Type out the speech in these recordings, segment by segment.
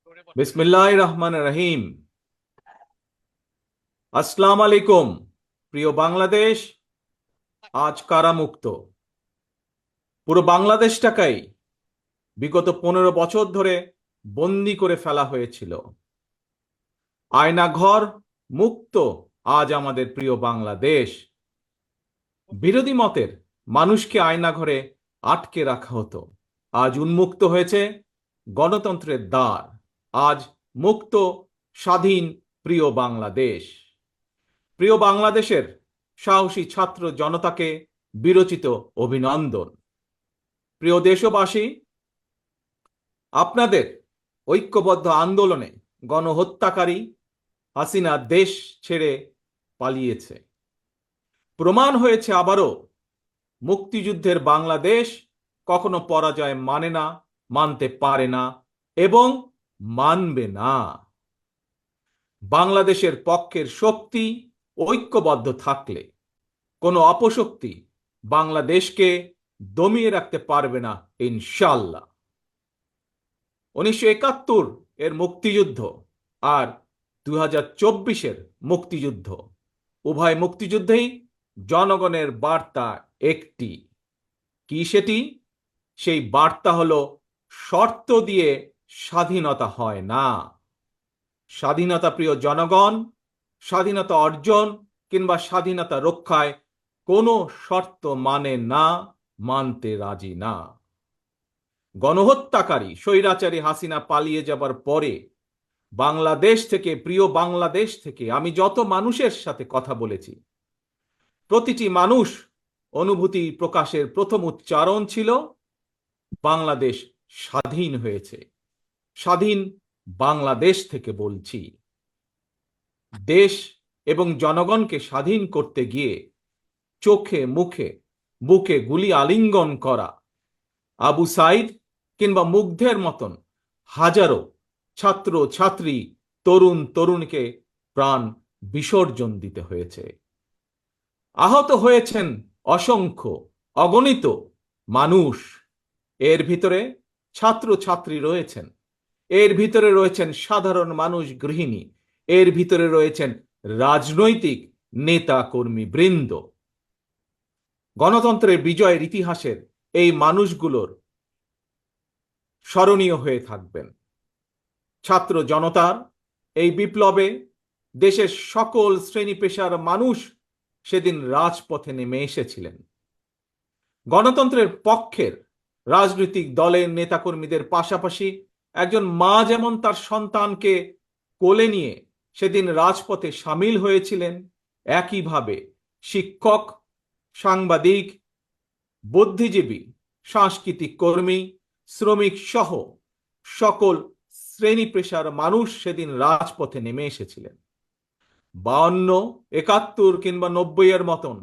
বিসমিল্লাহির রহমানির রহিম। আসসালামু আলাইকুম। প্রিয় বাংলাদেশ, আজ কারামুক্ত। পুরো বাংলাদেশটাকেই বিগত 15 বছর ধরে বন্দি করে ফেলা হয়েছিল। আয়নাঘর মুক্ত আজ আমাদের প্রিয় বাংলাদেশ। বিরোধী মতের মানুষকে আয়নাঘরে আটকে রাখা হতো, আজ উন্মুক্ত হয়েছে গণতন্ত্রের দ্বার। আজ মুক্ত, স্বাধীন প্রিয় বাংলাদেশ। প্রিয় বাংলাদেশের সাহসী ছাত্র জনতাকে বিরচিত অভিনন্দন। প্রিয় দেশবাসী, আপনাদের ঐক্যবদ্ধ আন্দোলনে গণহত্যাকারী হাসিনা দেশ ছেড়ে পালিয়েছে। প্রমাণ হয়েছে আবারও মুক্তিযুদ্ধের বাংলাদেশ কখনো পরাজয় মানে না, মানতে পারে না এবং মানবে না। বাংলাদেশের পক্ষের শক্তি ঐক্যবদ্ধ থাকলে কোনো অপশক্তি বাংলাদেশকে দমিয়ে রাখতে পারবে না, ইনশাল্লাহ। 1971 এর মুক্তিযুদ্ধ আর 2024-এর মুক্তিযুদ্ধ, উভয় মুক্তিযুদ্ধেই জনগণের বার্তা একটি। কি সেটি? সেই বার্তা হলো, শর্ত দিয়ে স্বাধীনতা হয় না। স্বাধীনতা প্রিয় জনগণ, স্বাধীনতা অর্জন কিংবা স্বাধীনতা রক্ষায় কোনো শর্ত মানে না, মানতে রাজি না। গণহত্যাকারী স্বৈরাচারী হাসিনা পালিয়ে যাবার পরে বাংলাদেশ থেকে, প্রিয় বাংলাদেশ থেকে আমি যত মানুষের সাথে কথা বলেছি, প্রতিটি মানুষ অনুভূতি প্রকাশের প্রথম উচ্চারণ ছিল, বাংলাদেশ স্বাধীন হয়েছে। স্বাধীন বাংলাদেশ থেকে বলছি। দেশ এবং জনগণকে স্বাধীন করতে গিয়ে চোখে মুখে বুকে গুলি আলিঙ্গন করা আবু সাইদ কিংবা মুগ্ধের মতন হাজারো ছাত্র ছাত্রী, তরুণ তরুণীকে প্রাণ বিসর্জন দিতে হয়েছে। আহত হয়েছেন অসংখ্য, অগণিত মানুষ। এর ভিতরে ছাত্র ছাত্রী রয়েছেন, এর ভিতরে রয়েছেন সাধারণ মানুষ, গৃহিণী, এর ভিতরে রয়েছেন রাজনৈতিক নেতা কর্মী বৃন্দ। গণতন্ত্রের বিজয়ের ইতিহাসের এই মানুষগুলোর স্মরণীয় হয়ে থাকবেন। ছাত্র জনতার এই বিপ্লবে দেশের সকল শ্রেণী পেশার মানুষ সেদিন রাজপথে নেমে এসেছিলেন। গণতন্ত্রের পক্ষের রাজনৈতিক দলের নেতাকর্মীদের পাশাপাশি একজন মা যেমন তার সন্তানকে কোলে নিয়ে সেদিন রাজপথে সামিল হয়েছিলেন, একইভাবে শিক্ষক, সাংবাদিক, বুদ্ধিজীবী, সাংস্কৃতিক কর্মী, শ্রমিক সহ সকল শ্রেণী পেশার মানুষ সেদিন রাজপথে নেমে এসেছিলেন। 52, 71 কিংবা 90-এর মতন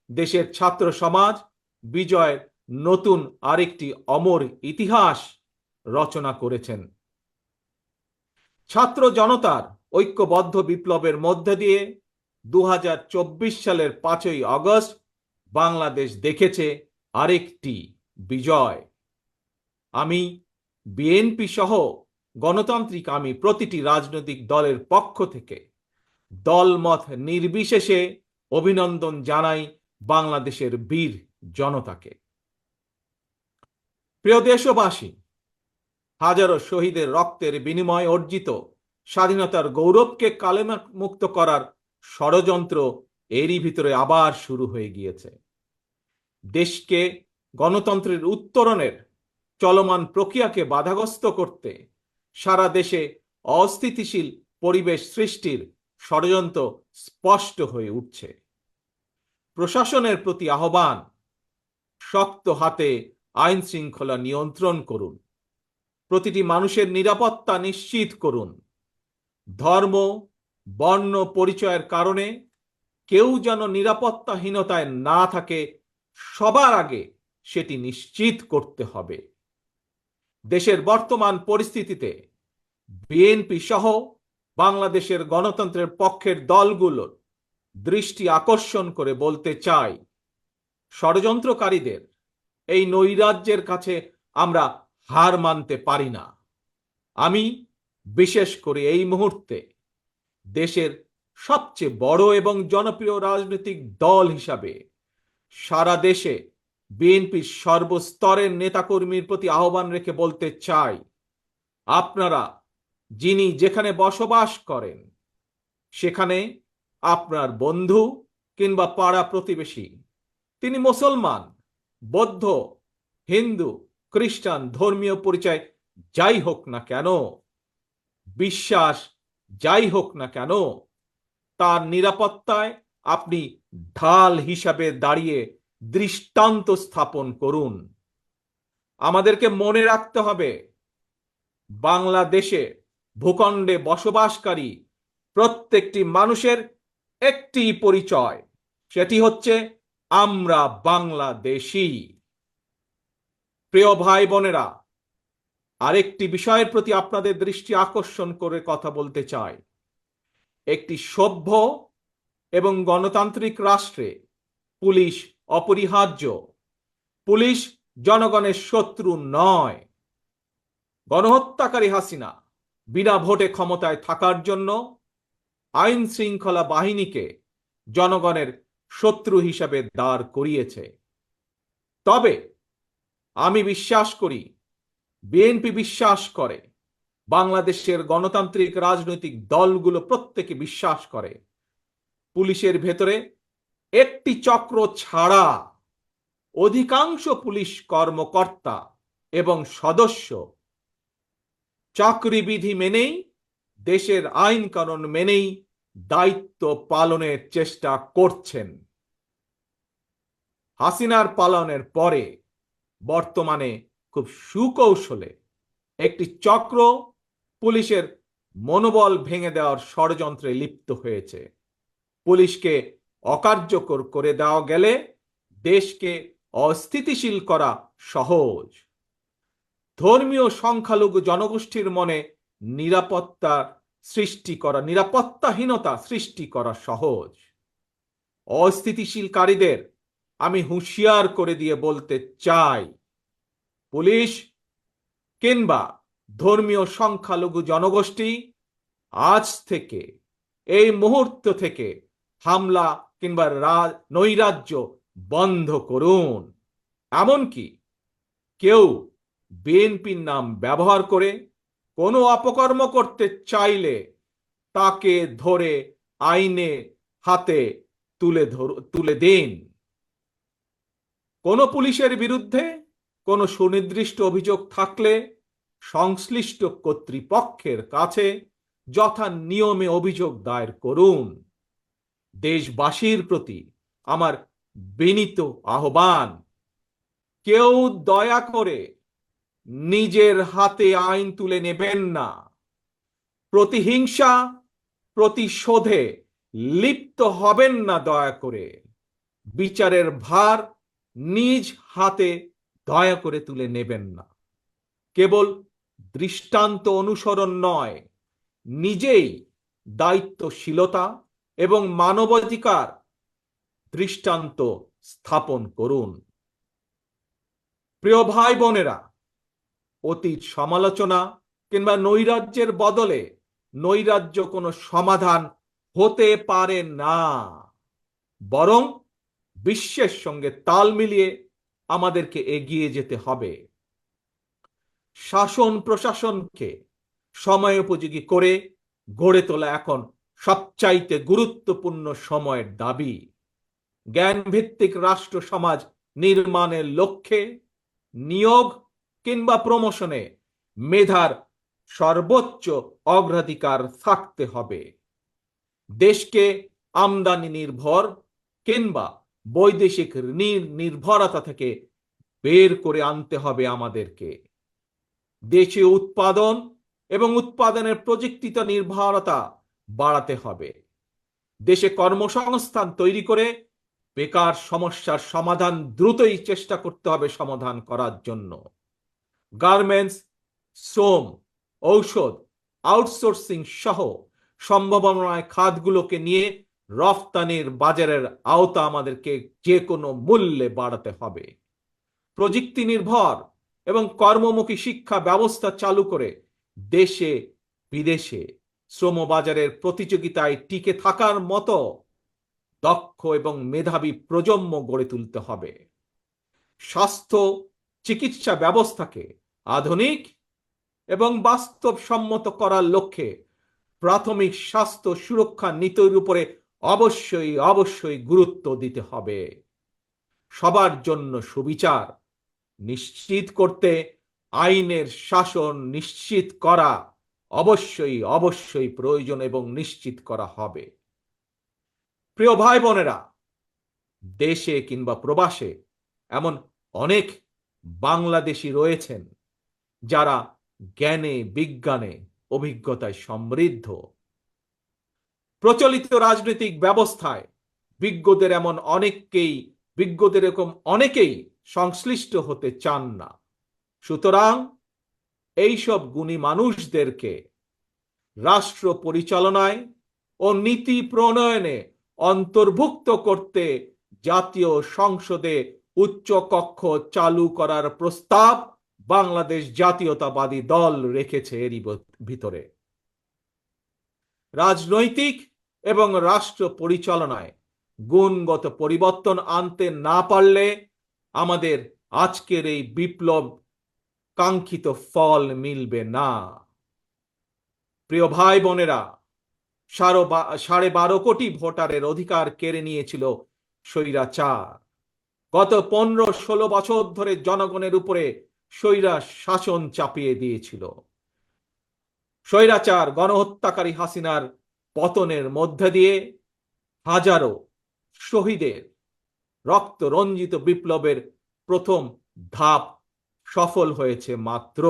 দেশের ছাত্র সমাজ বিজয়ের নতুন আরেকটি অমর ইতিহাস রচনা করেছেন। ছাত্র জনতার ঐক্যবদ্ধ বিপ্লবের মধ্যে দিয়ে 2024 সালের 5ই আগস্ট বাংলাদেশ দেখেছে আরেকটি বিজয়। আমি বিএনপি সহ গণতান্ত্রিক আমি প্রতিটি রাজনৈতিক দলের পক্ষ থেকে দলমত নির্বিশেষে অভিনন্দন জানাই বাংলাদেশের বীর জনতাকে। প্রিয় দেশবাসী, হাজারো শহীদের রক্তের বিনিময়ে অর্জিত স্বাধীনতার গৌরবকে কালেমুক্ত করার ষড়যন্ত্র এরই ভিতরে আবার শুরু হয়ে গিয়েছে। দেশকে গণতন্ত্রের উত্তরণের চলমান প্রক্রিয়াকে বাধাগ্রস্ত করতে সারা দেশে অস্থিতিশীল পরিবেশ সৃষ্টির ষড়যন্ত্র স্পষ্ট হয়ে উঠছে। প্রশাসনের প্রতি আহ্বান, শক্ত হাতে আইন শৃঙ্খলা নিয়ন্ত্রণ করুন, প্রতিটি মানুষের নিরাপত্তা নিশ্চিত করুন। ধর্ম, বর্ণ পরিচয়ের কারণে কেউ যেন নিরাপত্তাহীনতায় না থাকে, সবার আগে সেটি নিশ্চিত করতে হবে। দেশের বর্তমান পরিস্থিতিতে বিএনপি সহ বাংলাদেশের গণতন্ত্রের পক্ষের দলগুলোর দৃষ্টি আকর্ষণ করে বলতে চাই, ষড়যন্ত্রকারীদের এই নৈরাজ্যের কাছে আমরা হার মানতে পারি না। আমি বিশেষ করে এই মুহূর্তে দেশের সবচেয়ে বড় এবং জনপ্রিয় রাজনৈতিক দল হিসাবে সারা দেশে বিএনপির সর্বস্তরের নেতাকর্মীর প্রতি আহ্বান রেখে বলতে চাই, আপনারা যিনি যেখানে বসবাস করেন সেখানে আপনার বন্ধু কিংবা পাড়া প্রতিবেশী, তিনি মুসলমান, বৌদ্ধ, হিন্দু, খ্রিস্টান, ধর্মীয় পরিচয় যাই হোক না কেন, বিশ্বাস যাই হোক না কেন, তার নিরাপত্তায় আপনি ঢাল হিসাবে দাঁড়িয়ে দৃষ্টান্ত স্থাপন করুন। আমাদেরকে মনে রাখতে হবে, বাংলাদেশে ভূখণ্ডে বসবাসকারী প্রত্যেকটি মানুষের একটি পরিচয়, সেটি হচ্ছে আমরা বাংলাদেশী। প্রিয় ভাই বোনেরা, আরেকটি বিষয়ের প্রতি আপনাদের দৃষ্টি আকর্ষণ করে কথা বলতে চাই। একটি সভ্য এবং গণতান্ত্রিক রাষ্ট্রে পুলিশ অপরিহার্য। পুলিশ জনগণের শত্রু নয়। গণহত্যাকারী হাসিনা বিনা ভোটে ক্ষমতায় থাকার জন্য আইন শৃঙ্খলা বাহিনীকে জনগণের শত্রু হিসাবে দাঁড় করিয়েছে। তবে আমি বিশ্বাস করি, বিএনপি বিশ্বাস করে, বাংলাদেশের গণতান্ত্রিক রাজনৈতিক দলগুলো প্রত্যেকে বিশ্বাস করে, পুলিশের ভেতরে একটি চক্র ছাড়া অধিকাংশ পুলিশ কর্মকর্তা এবং সদস্য চাকরিবিধি মেনেই, দেশের আইন কানুন মেনেই দায়িত্ব পালনের চেষ্টা করছেন। হাসিনার পালনের পরে বর্তমানে খুব সুকৌশলে একটি চক্র পুলিশের মনোবল ভেঙে দেওয়ার ষড়যন্ত্রে লিপ্ত হয়েছে। পুলিশকে অকার্যকর করে দেওয়া গেলে দেশকে অস্থিতিশীল করা সহজ। ধর্মীয় সংখ্যালঘু জনগোষ্ঠীর মনে নিরাপত্তাহীনতা সৃষ্টি করা সহজ। অস্থিতিশীলকারীদের আমি হুঁশিয়ার করে দিয়ে বলতে চাই, পুলিশ কিংবা ধর্মীয় সংখ্যালঘু জনগোষ্ঠী আজ থেকে, এই মুহূর্ত থেকে হামলা কিংবা নৈরাজ্য বন্ধ করুন। এমনকি কেউ বিএনপির নাম ব্যবহার করে কোনো অপকর্ম করতে চাইলে তাকে ধরে আইনে হাতে তুলে দিন। কোনো পুলিশের বিরুদ্ধে কোনো সুনির্দিষ্ট অভিযোগ থাকলে সংশ্লিষ্ট কর্তৃপক্ষের কাছে যথা নিয়মে অভিযোগ দায়ের করুন। দেশবাসীর প্রতি আমার বিনীত আহ্বান, কেউ দয়া করে নিজের হাতে আইন তুলে নেবেন না। প্রতিহিংসা, প্রতিশোধে লিপ্ত হবেন না দয়া করে। বিচারের ভার নিজ হাতে দয়া করে তুলে নেবেন না। কেবল দৃষ্টান্ত অনুসরণ নয়, নিজেই দায়িত্বশীলতা এবং মানবাধিকার দৃষ্টান্ত স্থাপন করুন। প্রিয় ভাই বোনেরা, অতীত সমালোচনা কিংবা নৈরাজ্যের বদলে নৈরাজ্য কোনো সমাধান হতে পারে না, বরং বিশ্বের সঙ্গে তাল মিলিয়ে আমাদেরকে এগিয়ে যেতে হবে। শাসন প্রশাসনকে সময়োপযোগী করে গড়ে তোলা এখন সবচাইতে গুরুত্বপূর্ণ সময়ের দাবি। জ্ঞানভিত্তিক রাষ্ট্র সমাজ নির্মাণের লক্ষ্যে নিয়োগ কিংবা প্রমোশনে মেধার সর্বোচ্চ অগ্রাধিকার থাকতে হবে। দেশকে আমদানি নির্ভর কিংবা বৈদেশিক নির্ভরতা থেকে বের করে আনতে হবে আমাদেরকে। দেশীয় উৎপাদন এবং উৎপাদনের প্রযুক্তিগত নির্ভরতা বাড়াতে হবে। দেশে কর্মসংস্থান তৈরি করে বেকার সমস্যার সমাধান দ্রুতই চেষ্টা করতে হবে সমাধান করার জন্য। গার্মেন্টস, শ্রম, ঔষধ, আউটসোর্সিং সহ সম্ভাবনায় খাতগুলোকে নিয়ে রফতানির বাজারের আওতা আমাদেরকে যে কোনো মূল্যে বাড়াতে হবে। প্রযুক্তি নির্ভর এবং কর্মমুখী শিক্ষা ব্যবস্থা চালু করে দেশে বিদেশে শ্রমবাজারের প্রতিযোগিতায় টিকে থাকার মতো দক্ষ এবং মেধাবী প্রজন্ম গড়ে তুলতে হবে। স্বাস্থ্য চিকিৎসা ব্যবস্থাকে আধুনিক এবং বাস্তবসম্মত করার লক্ষ্যে প্রাথমিক স্বাস্থ্য সুরক্ষা নীতির উপরে অবশ্যই গুরুত্ব দিতে হবে। সবার জন্য সুবিচার নিশ্চিত করতে আইনের শাসন নিশ্চিত করা অবশ্যই প্রয়োজন এবং নিশ্চিত করা হবে। প্রিয় ভাই বোনেরা, দেশে কিংবা প্রবাসে এমন অনেক বাংলাদেশী রয়েছেন যারা জ্ঞানে বিজ্ঞানে অভিজ্ঞতায় সমৃদ্ধ। প্রচলিত রাজনৈতিক ব্যবস্থায় বিজ্ঞদের এরকম অনেকেই সংশ্লিষ্ট হতে চান না। সুতরাং এইসব গুণী মানুষদেরকে রাষ্ট্র পরিচালনায় ও নীতি প্রণয়নে অন্তর্ভুক্ত করতে জাতীয় সংসদে উচ্চকক্ষ চালু করার প্রস্তাব বাংলাদেশ জাতীয়তাবাদী দল রেখেছে। এরই ভিতরে রাজনৈতিক এবং রাষ্ট্র পরিচালনায় গুণগত পরিবর্তন আনতে না পারলে আমাদের আজকের এই বিপ্লব কাঙ্ক্ষিত ফল মিলবে না। প্রিয় ভাই বোনেরা, 12.5 কোটি ভোটারের অধিকার কেড়ে নিয়েছিল স্বৈরাচার। গত 15-16 বছর ধরে জনগণের উপরে স্বৈরা শাসন চাপিয়ে দিয়েছিল। স্বৈরাচার গণহত্যাকারী হাসিনার পতনের মধ্যে দিয়ে হাজারো শহীদের রক্ত রঞ্জিত বিপ্লবের প্রথম ধাপ সফল হয়েছে মাত্র।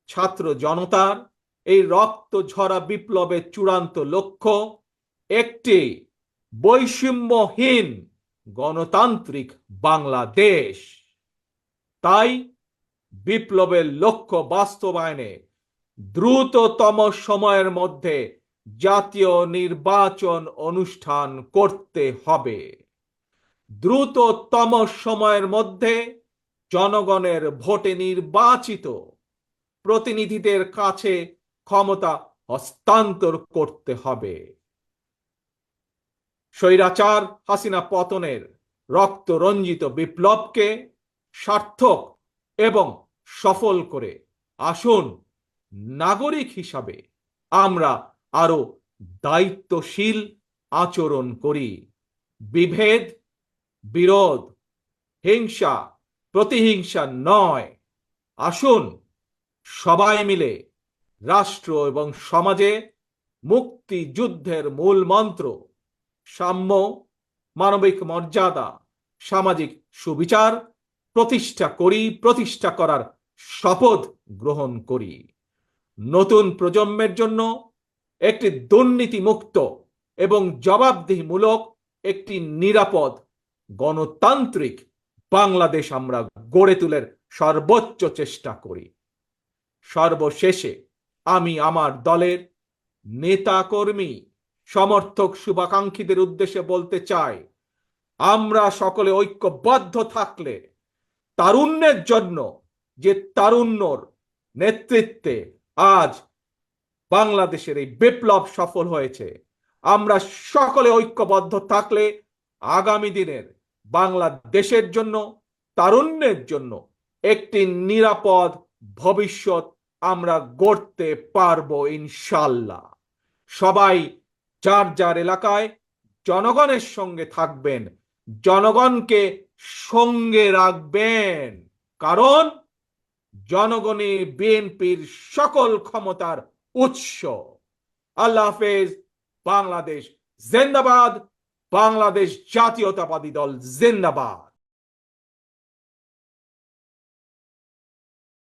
ছাত্র জনতার এই রক্ত ঝরা বিপ্লবের চূড়ান্ত লক্ষ্য একটি বৈষম্যহীন গণতান্ত্রিক বাংলাদেশ। তাই বিপ্লবের লক্ষ্য বাস্তবায়নে দ্রুততম সময়ের মধ্যে জাতীয় নির্বাচন অনুষ্ঠান করতে হবে। দ্রুততম সময়ের মধ্যে জনগণের ভোটে নির্বাচিত প্রতিনিধিদের কাছে ক্ষমতা হস্তান্তর করতে হবে। স্বৈরাচার হাসিনা পতনের রক্ত রঞ্জিত বিপ্লবকে সার্থক এবং সফল করে আসুন নাগরিক হিসাবে আমরা আরো দায়িত্বশীল আচরণ করি। বিভেদ, বিরোধ, হিংসা, প্রতিহিংসা নয়। আসুন সবাই মিলে রাষ্ট্র এবং সমাজে মুক্তিযুদ্ধের মূল মন্ত্র সাম্য, মানবিক মর্যাদা, সামাজিক সুবিচার প্রতিষ্ঠা করার শপথ গ্রহণ করি। নতুন প্রজন্মের জন্য একটি দুর্নীতিমুক্ত এবং জবাবদিহিমূলক একটি নিরাপদ গণতান্ত্রিক বাংলাদেশ আমরা গড়ে তোলার সর্বোচ্চ চেষ্টা করি। সর্বশেষে আমি আমার দলের নেতা কর্মী সমর্থক শুভাকাঙ্ক্ষীদের উদ্দেশ্যে বলতে চাই, আমরা সকলে ঐক্যবদ্ধ থাকলে তারুণ্যের জন্য যে তারুণ্যর নেতৃত্বে আজ বাংলাদেশের এই বিপ্লব সফল হয়েছে, আমরা সকলে ঐক্যবদ্ধ থাকলে আগামী দিনের বাংলাদেশের জন্য তারুণ্যের জন্য একটি নিরাপদ ভবিষ্যৎ আমরা গড়তে পারবো ইনশাল্লাহ। সবাই যার যার এলাকায় জনগণের সঙ্গে থাকবেন, জনগণকে সঙ্গে রাখবেন, কারণ জনগণই বিএনপির সকল ক্ষমতার উৎস। আল্লাহ হাফেজ। বাংলাদেশ জিন্দাবাদ। বাংলাদেশ জাতীয়তাবাদী দল জিন্দাবাদ।